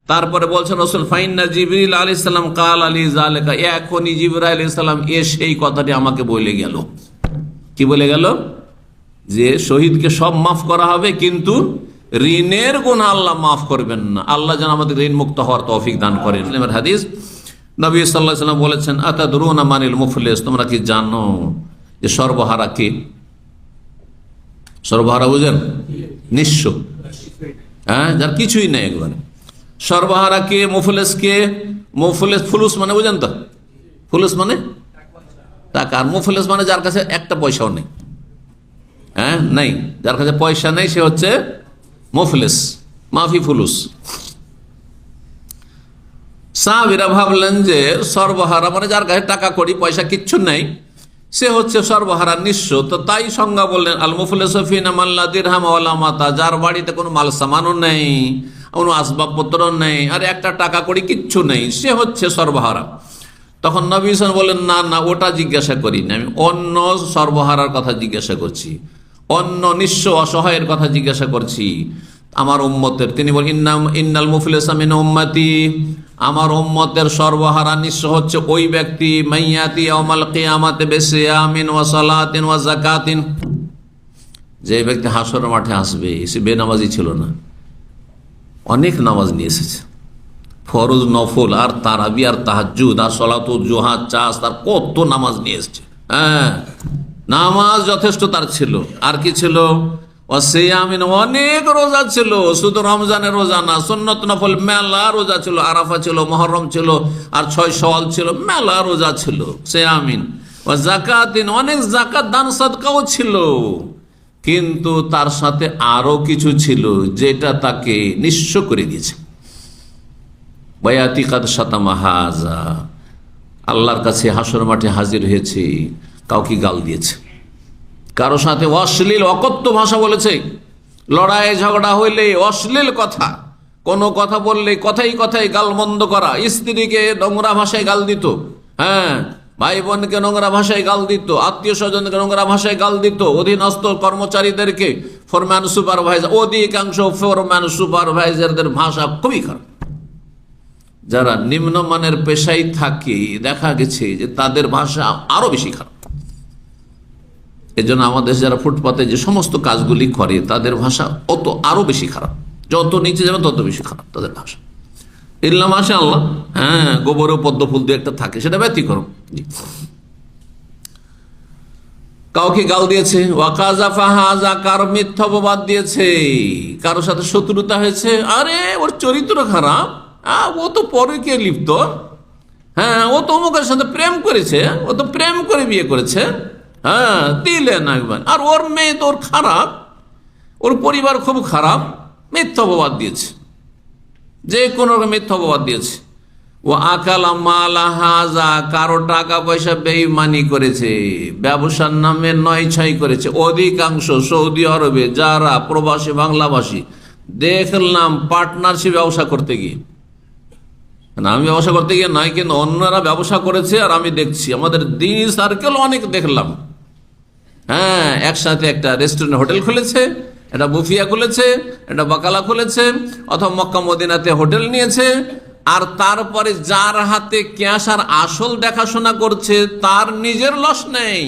তারপরে বলছেন রাসূল, ফাইন্না জিবরিল আলাইহিস সালাম কাল আলী যালিকা, এখনই জিবরাইল আলাইহিস সালাম এসে এই কথাটি আমাকে বলে গেল। কি বলে গেল? যে শহীদকে সব মাফ করা হবে, কিন্তু ঋণের গুনাহ আল্লাহ মাফ করবেন না। আল্লাহ যেন আমাদের ঋণ মুক্ত হওয়ার তৌফিক দান করেন। মুসলিমের হাদিস, নবী সাল্লাল্লাহু আলাইহি ওয়াসাল্লাম বলেছেন, আতাদরুনা মানিল মুফলিস, তোমরা কি জানো যে সর্বহারা কে? সর্বহারা বুঝেন? নিঃস্ব, হ্যাঁ, যার কিছুই নেই একবারে। সর্বহারা কে? মুফলিস কে? মুফলিস, ফুলুস মানে বুঝেন তো? ফুলুস মানে টাকা, আর মুফলিস মানে যার কাছে একটা পয়সাও নেই। হ্যাঁ, নাই, যার কাছে পয়সা নেই সে হচ্ছে মুফলিস, মাফি ফুলুস। সাহাবীরা ভাবলেন যে সর্বহারা মানে যার কাছে টাকা কড়ি পয়সা কিচ্ছু নেই, সে হচ্ছে সর্বহারা, নিঃস্ব। তো তাই সংজ্ঞা বললেন, আল মুফলিসু ফিনা মান লা দিরহাম ওয়ালা মাতা, যার বাড়িতে কোনো মাল সামানও নেই, কোনো আসবাবপত্র নেই, আর একটা টাকা কড়ি কিচ্ছু নেই, সে হচ্ছে সর্বহারা। তখন নবী সাল্লাল্লাহু আলাইহি ওয়াসাল্লাম বললেন, না না, ওটা জিজ্ঞাসা করিনি, আমি অন্য সর্বহারার কথা জিজ্ঞাসা করছি, অন্য নিঃস্ব অসহায়ের কথা জিজ্ঞাসা করছি আমার উম্মতের। তিনি বলেন, ইন্নাল মুফলিসা মিন উম্মতি, আমার উম্মতের সর্বহারা নিঃস্ব হচ্ছে ওই ব্যক্তি, মাইয়াতি ইয়াউমাল কিয়ামাতি বিসিয়ামিন ওয়া সালাতিন ওয়া যাকাতিন, যে ব্যক্তি হাসরের মাঠে আসবে, সে বেনামাজি ছিল না, অনেক নামাজ নিয়ে এসেছে, ফরজ নফল আর তারাবি আর তাহাজ্জুদ আর সলাতুল জুহা, চাষ, তার কত নামাজ নিয়ে এসেছে। হ্যাঁ, নামাজ যথেষ্ট তার ছিল। আর কি ছিল? ওয়াসিয়ামিন, অনেক রোজা ছিল, শুধু রমজানের রোজা না, সুন্নত নফল মেলা রোজা ছিল, আরাফা ছিল, মুহররম ছিল, আর 6 শাওয়াল ছিল, মেলা রোজা ছিল। সিয়ামিন ওয়া যাকাতিন, অনেক যাকাত দান সদকাও ছিল, কিন্তু তার সাথে আরো কিছু ছিল যেটা তাকে নিঃস্ব করে দিয়েছে। বায়াতি কাদ শাতামা হাযা, আল্লাহর কাছে হাসর মাঠে হাজির হয়েছে, কাউকে গাল দিয়েছে, কারো সাথে অশ্লীল অকথ্য ভাষা বলেছে, লড়াই ঝগড়া হইলে অশ্লীল কথা, কোনো কথা বললে কথাই কথাই গালমন্দ করা, স্ত্রীকে নোংরা ভাষায় গাল দিত, হ্যাঁ, ভাই বোনকে নোংরা ভাষায় গাল দিত, আত্মীয় স্বজনকে নোংরা ভাষায় গাল দিত, অধীনস্থ কর্মচারীদেরকে, ফোরম্যান সুপারভাইজার, অধিকাংশ ফোরম্যান সুপারভাইজারদের ভাষা খুবই খারাপ। যারা নিম্নমানের পেশায় থাকে দেখা গেছে যে তাদের ভাষা আরো বেশি খারাপ। এজন্য আমাদের যারা ফুটপাতে যে সমস্ত কাজগুলি করে তাদের ভাষা অত আরো বেশি খারাপ, যত নিচে যাবে তত বেশি খারাপ তাদের ভাষা। ইল্লা মাশাআল্লাহ, হ্যাঁ, গোবরেও পদ্ম ফুল দিয়ে একটা থাকে, সেটা ব্যতিক্রম। কাউকে গাল দিয়েছে, ওয়াকাযাফা হাযা, কারো মিথ্যা অপবাদ দিয়েছে, কারো সাথে শত্রুতা হয়েছে, আরে ওর চরিত্র খারাপ, ও তো পরকীয়ায় লিপ্ত, হ্যাঁ, ও তো অমুকের সাথে প্রেম করেছে, ও তো প্রেম করে বিয়ে করেছে, হ্যাঁ, দিলেন একবার, আর ওর মেয়ে তো ওর খারাপ, ওর পরিবার খুব খারাপ, মিথ্যা অপবাদ দিয়েছে, যে কোনো মিথ্যা অপবাদ দিয়েছে। ও আকালা মালা হাযা, কারো টাকা পয়সা বেঈমানি করেছে, ব্যবসার নামে 9-6 করেছে। অধিকাংশ সৌদি আরবে যারা প্রবাসী বাংলাভাষী দেখলাম পার্টনারশিপ ব্যবসা করতে গিয়ে, আমি ব্যবসা করতে গিয়ে নয়, কিন্তু অন্যরা ব্যবসা করেছে, আর আমি দেখছি আমাদের দিন সার্কেল অনেক দেখলাম, হ্যাঁ, একসাথে একটা রেস্টুরেন্ট হোটেল খুলেছে, একটা বুফিয়া খুলেছে, একটা বাকালা খুলেছে, অথবা মক্কা মদিনাতে হোটেল নিয়েছে, আর তারপরে যার হাতে ক্যাশ আর আসল দেখাশোনা করছে তার নিজের লস নেই,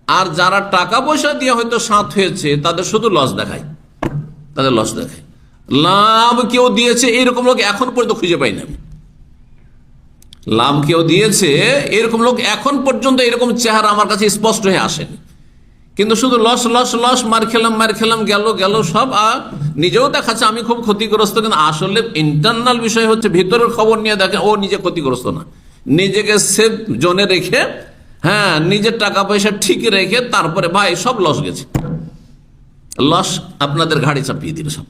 আর যারা টাকা পয়সা দিয়ে হয়তো সাথ হয়েছে তাদের শুধু লস দেখায়, তাদের লস দেখায়। লাভ কেউ দিয়েছে এরকম লোক এখন পর্যন্ত খুঁজে পাই না আমি। লাভ কেউ দিয়েছে এরকম লোক এখন পর্যন্ত এরকম চেহারা আমার কাছে স্পষ্ট হয়ে আসেনি, কিন্তু শুধু লস লস লস, মার খেলাম গেল সব, আর নিজেও দেখাচ্ছে আমি খুব ক্ষতিগ্রস্ত, কিন্তু আসলে ইন্টারনাল বিষয় হচ্ছে ভিতরের খবর নিয়ে দেখেন ও নিজে ক্ষতিগ্রস্ত না, নিজেকে সেফ জোনে রেখে, হ্যাঁ, নিজের টাকা পয়সা ঠিক রেখে তারপরে ভাই সব লস গেছে, লস আপনাদের ঘাড়ে চাপিয়ে দিল সব।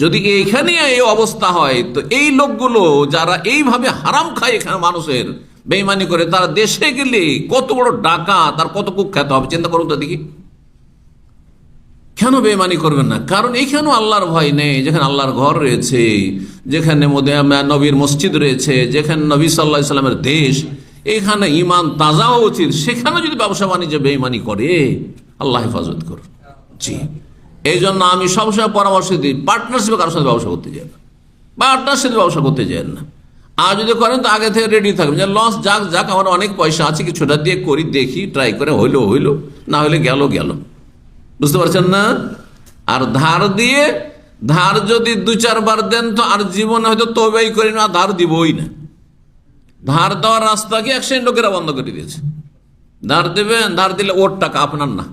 যদি এইখানে এই অবস্থা হয়, তো এই লোকগুলো যারা এইভাবে হারাম খায় এখানে মানুষের, বেঈমানি করে, তারা দেশে গেলে কত বড় ডাকাত, তার কত কুখ্যাত হবে, চিন্তা করুন তো দেখি। কেন বেঈমানি করবেন না? কারণ এইখানেও আল্লাহর ভয় নেই, যেখানে আল্লাহর ঘর রয়েছে, যেখানে নবীর মসজিদ রয়েছে, যেখানে নবী সাল্লাল্লাহু আলাইহি ওয়াসাল্লামের দেশ, এখানে ঈমান তাজা হওয়া উচিত। সেখানে যদি ব্যবসা বাণিজ্য বেঈমানি করে, আল্লাহ হেফাজত করুন। জি, এই জন্য আমি সবসময় পরামর্শ দিই, পার্টনারশিপে কারোর সাথে ব্যবসা করতে যাবে, পার্টনারশিপ ব্যবসা করতে চান না। আর যদি করেন তো আগে থেকে রেডি থাকবেন যে লস যাক যাক, আমার অনেক পয়সা আছে, কিছুটা দিয়ে করি, দেখি, ট্রাই করে, হইলো হইলো, না হলে গেল গেল। বুঝতে পারছেন না? আর ধার যদি 2-4 বার দেন তো আর জীবনে হয়তো তবেই করি না, ধার দিবই না। ধার দেওয়ার রাস্তাকে এক শ্রেণীর লোকেরা বন্ধ করে দিয়েছে। ধার দেবেন, ধার দিলে ওর টাকা, আপনার না।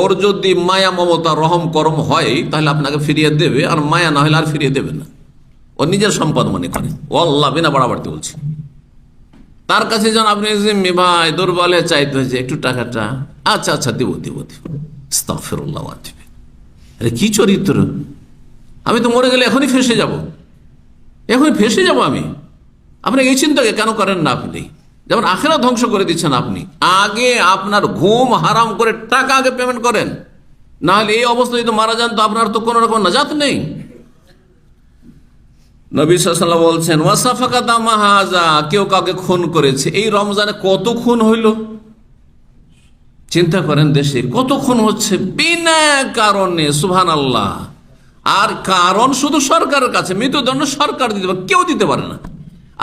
ওর যদি মায়া মমতা রহম করম হয় তাহলে আপনাকে ফিরিয়ে দেবে, আর মায়া না হলে আর ফিরিয়ে দেবে না। ও নিজের সম্পদ মনে করে। ও আল্লাহ বিনা বাড়াবাড়তে বলছে। তার কাছে যেন আপনি ভাই দুর্বলে চাইতে হয়েছে একটু টাকাটা, আচ্ছা আচ্ছা দিব দিব দিব, আস্তাগফিরুল্লাহ দিবে। আরে কি চরিত্র! আমি তো মরে গেলে এখনই ফেসে যাব, এখনই ফেসে যাব আমি। আপনি এই চিন্তাকে কেন করেন না? আপনি যেমন আখিরাত ধ্বংস করে দিচ্ছেন। আপনি আগে আপনার ঘুম হারাম করে টাকা আগে পেমেন্ট করেন, না হলে এই অবস্থা যদি মারা যান তো আপনার তো কোনো রকম নাজাত নেই। নবী সাল্লাল্লাহু আলাইহি ওয়াসাল্লাম বলছেন ওয়াসাফাকা দামা হাযা, কেউ কাউকে খুন করেছে। এই রমজানে কত খুন হইল চিন্তা করেন, দেশে কত খুন হচ্ছে বিনা কারণে, সুবহানাল্লাহ। আর কারণ শুধু সরকারের কাছে, মৃত্যুদণ্ড সরকার দিতে পারে, কেউ দিতে পারে না।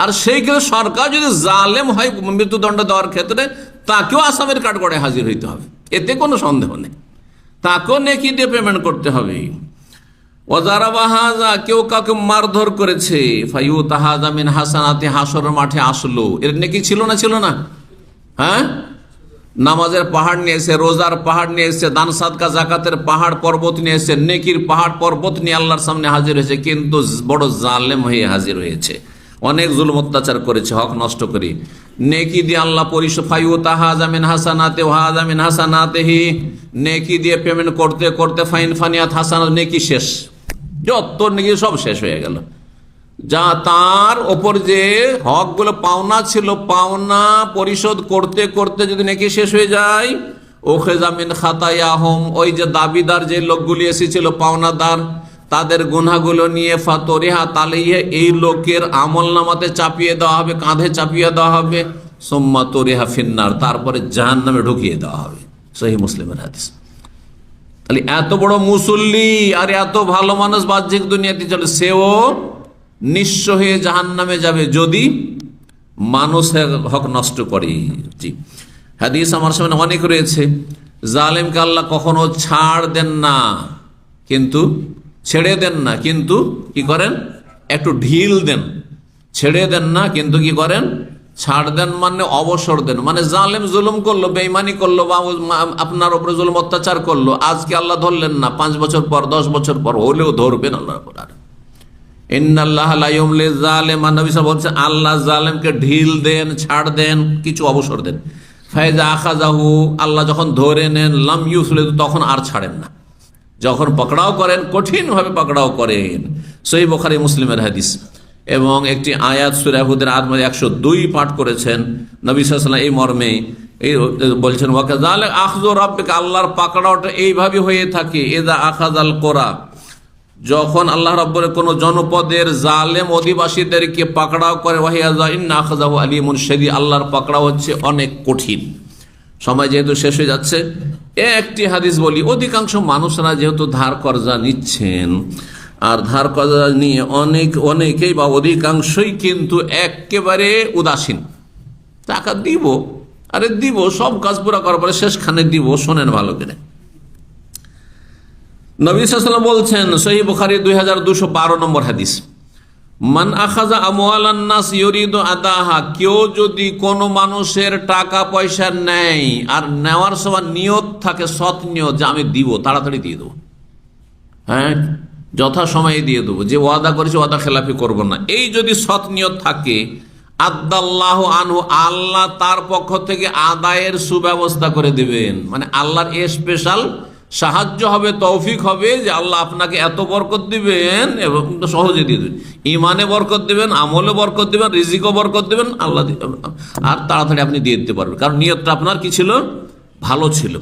আর সেই ক্ষেত্রে সরকার যদি জালেম হয় মৃত্যুদণ্ড দেওয়ার ক্ষেত্রে, তাকেও আসামের কাঠগড়ায় হাজির হইতে হবে, এতে কোনো সন্দেহ নেই। তাকেও নেকি দিয়ে পেমেন্ট করতে হবে। ওয়াজারাবাহাজা, কেউ কাউকে মারধর করেছে, ফায়ুতাহাজা মিন হাসানাতি, হাসরের মাঠে আসলো। এর নেকি ছিল না? ছিল না? হ্যাঁ, নামাজের পাহাড় নিয়ে এসে, রোজার পাহাড় নিয়ে এসে, দান সাদকা জাকাতের পাহাড় পর্বত নিয়ে এসে, নেকির পাহাড় পর্বত নিয়ে আল্লাহর সামনে হাজির হয়েছে, কিন্তু বড় জালেম হয়ে হাজির হয়েছে। অনেক জুলুম অত্যাচার করেছে, হক নষ্ট করে। নেকি দিয়ে আল্লাহ পরিশোধ, ফায়ুতাহাজা মিন হাসানাতি ওয়াহাজা মিন হাসানাতিহি, নেকি দিয়ে পেমেন্ট করতে করতে ফাইন ফানিয়াত হাসানাত, নেকি শেষ, যত নেকি সব শেষ হয়ে গেল। যা তার ওপর যে হকগুলো পাওনা ছিল, পাওনা পরিশোধ করতে করতে যদি নেকি শেষ হয়ে যায়, ওখেজা মিন খাতায়াহুম, ওই যে দাবিদার যে লোকগুলি এসেছিল পাওনাদার, তাদের গুনাহগুলো নিয়ে ফাতরিহা তালাইহি, এই লোকের আমল নামাতে চাপিয়ে দেওয়া হবে, কাঁধে চাপিয়ে দেওয়া হবে। সুম্মা তরিহা ফিন্নার, তারপরে জাহান্নামে ঢুকিয়ে দেওয়া হবে। সহিহ মুসলিমের হাদিস। তাহলে এত বড় মুসল্লি আর এত ভালো মানুষ বাহ্যিক দুনিয়াতে চলে, সেও নিঃস্ব হয়ে জাহান্নামে যাবে যদি মানুষের হক নষ্ট করে। জি, হাদিস আমার সামনে অনেক রয়েছে। জালেমকে আল্লাহ কখনো ছাড় দেন না, কিন্তু ছেড়ে দেন না, কিন্তু কি করেন? একটু ঢিল দেন। ছেড়ে দেন না, কিন্তু কি করেন? ছাড় দেন, মানে অবসর দেন। মানে জালেম জুলুম করলো, বেঈমানি করলো, বা আপনার উপরে জুলুম অত্যাচার করলো, আজকে আল্লাহ ধরলেন না, 5 বছর পর 10 বছর পর হলেও ধরবেন আল্লাহ। ইন্নাল্লাহা লা ইউমলি যালিম, নবী সাল্লাল্লাহু আলাইহি ওয়াসাল্লাম বলছেন আল্লাহ জালেমকে ঢিল দেন, ছাড় দেন, কিছু অবসর দেন। ফাইজা আখাযাহু, আল্লাহ যখন ধরে নেন, লাম ইউফলিদ, তখন আর ছাড়েন না। যখন পকড়াও করেন, কঠিনভাবে পকড়াও করেন। সহিহ বুখারী মুসলিমের হাদিস। এবং একটি আয়াত সূরা হুদের 102 পাঠ করেছেন নবী সাল্লাল্লাহু আলাইহি ওয়াসাল্লাম এই মর্মে, এই বলছেন ওয়াকাযালিকা আখযু রাব্বিকা, আল্লাহর পাকড়াওটা এইভাবে হয়ে থাকে। ইযা আখাযাল কুরা, যখন আল্লাহ রাব্বুল কোন জনপদের জালেম অধিবাসীদেরকে পাকড়াও করে, ওয়াহিয়াযা ইন্না আখাযাহু আলিমুন শাদীদ, আল্লাহর পাকড়াও হচ্ছে অনেক কঠিন। সময় যেহেতু শেষ হয়ে যাচ্ছে, একটি হাদিস বলি। অধিকাংশ মানুষরা যেহেতু ধার কর্জা নিচ্ছেন, আর ধার কর্জা নিয়ে অনেকেই বা অধিকাংশই কিন্তু একেবারে উদাসীন। টাকা দিব, আরে দিব, সব কাজ পুরা করার পরে শেষখানে দিব। শোনেন ভালো করে, নবী সাল্লাল্লাহু আলাইহি ওয়াসাল্লাম বলছেন, সহিহ বুখারী 2212 নম্বর হাদিস, মান আখাযা আমওয়ালান নাস ইউরিদু আদাহা, কেউ যদি কোনো মানুষের টাকা পয়সা নেয়, আর নেওয়ার সময় নিয়ত থাকে, সৎ নিয়ত, যে আমি দিব, তাড়াতাড়ি দিয়ে দেবো, হ্যাঁ যথা সময়ে দিয়ে দেবো, যে ওয়াদা করেছে ওয়াদা খেলাফি করব না, এই যদি সৎ নিয়ত থাকে, আদাল্লাহু আনহু, আল্লাহ তার পক্ষ থেকে আদায়ের সুব্যবস্থা করে দিবেন। মানে আল্লাহর স্পেশাল সাহায্য হবে, তৌফিক হবে, যে আল্লাহ আপনাকে এত বরকত দিবেন এবং সহজে দিয়ে দেবেন। ইমানে বরকত দিবেন, আমলে বরকত দিবেন, রিজিকও বরকত দিবেন, আল্লাহ আর তাড়াতাড়ি আপনি দিয়ে দিতে পারবেন, কারণ নিয়তটা আপনার কি ছিল? ভালো ছিল।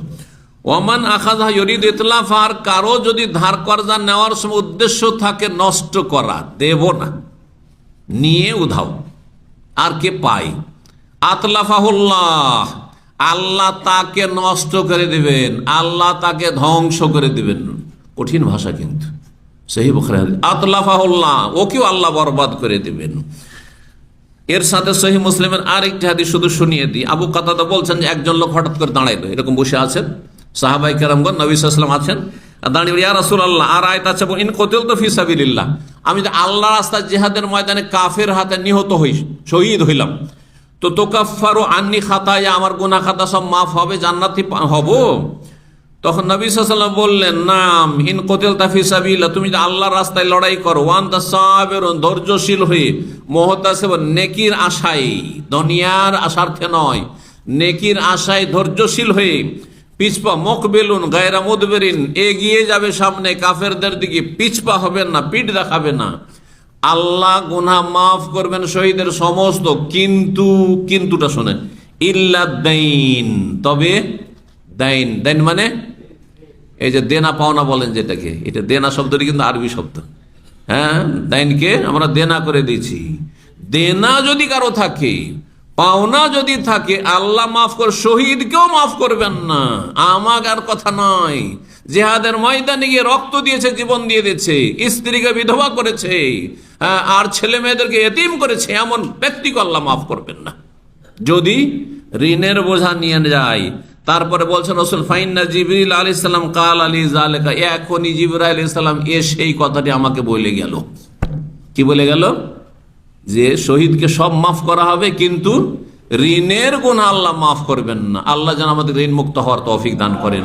ওমান আখাযা ইউরিদু ইতলাফা, আর কারো যদি ধার কর্জা নেওয়ার সময় উদ্দেশ্য থাকে নষ্ট করা, দেব না, নিয়ে উধাও, আর কে পায়, আতলাফাহুল্লাহ, আল্লাহ তাকে নষ্ট করে দিবেন, আল্লাহ তাকে ধ্বংস করে দিবেন। কঠিন ভাষা কিন্তু, সহিহ বুখারী হাদিস। আতলাফাহুল্লাহ, ওকেও আল্লাহ বরবাদ করে দেবেন। এর সাথে সহিহ মুসলিমের আরেকটি হাদিস শুধু শুনিয়ে দিই। আবু কাতাদা বলছেন যে একজন লোক হঠাৎ করে দাঁড়াইলো, এরকম বসে আছেন সাহাবায়ে কেরামগণ, নবী সাল্লাল্লাহু আলাইহি ওয়াসাল্লাম আছেন, আর দাঁড়িয়ে ইয়া রাসূলুল্লাহ আর আয়াত আছে ইন কুতিলতু ফি সাবিলিল্লাহ, আমি যে আল্লাহর রাস্তায় জিহাদের ময়দানে কাফের হাতে নিহত হই, শহীদ হইলাম, তো তুকাফফারু আন্নি খাতায়া, আমার গুনাহ খাতা সব মাফ হবে, জান্নাতি হব? তখন নবী সাল্লাল্লাহু আলাইহি ওয়াসাল্লাম বললেন, নাম ইন কুতিলতা ফি সাবিলিল্লাহ, তুমি যে আল্লাহর রাস্তায় লড়াই করো, ওয়া আনতা সাবিরুন, ধৈর্যশীল হয়ে, মুহতাসিবুন, নেকির আশায়, দুনিয়ার আশার্থে নয়, নেকির আশায় ধৈর্যশীল হয়ে, পিছপা মুকবিলুন গায়রা মুদবিরিন, এগিয়ে যাবে সামনে কাফেরদের দিকে, পিছপা হবেন না, পিঠ দেখাবে না, আল্লাহ গুনাহ মাফ করবেন শহীদের সমস্ত, কিন্তু কিন্তুটা শোনেন, ইল্লা দাইন, তবে দাইন, দাইন মানে এই যে দেনা পাওনা বলেন যেটাকে, এটা দেনা শব্দটি কিন্তু আরবি শব্দ। হ্যাঁ, দাইনকে আমরা দেনা করে দিয়েছি। দেনা যদি কারো থাকে, পাওনা যদি থাকে, আল্লাহ মাফ করে, শহীদকেও মাফ করবেন না। আমাকে আর কথা নয়, জিহাদের ময়দানে গিয়ে রক্ত দিয়েছে, জীবন দিয়ে দিয়েছে, স্ত্রীকে বিধবা করেছে, আর ছেলে মেয়েদেরকে এতিম করেছে, এমন ব্যক্তিকে আল্লাহ মাফ করবেন না যদি ঋণের বোঝা নিয়ে যায়। তারপরে বলছেন রাসূল, ফাইন্না জিবরিল আলাইহিস সালাম কাল আলী যালিকা, এখনই জিবরাইল আলাইহিস সালাম এসে এই কথাটি আমাকে বলে গেল। কি বলে গেল? যে শহীদকে সব মাফ করা হবে, কিন্তু ঋণের গুনাহ আল্লাহ মাফ করবেন না। আল্লাহ যেন আমাদের ঋণ মুক্ত হওয়ার তৌফিক দান করেন।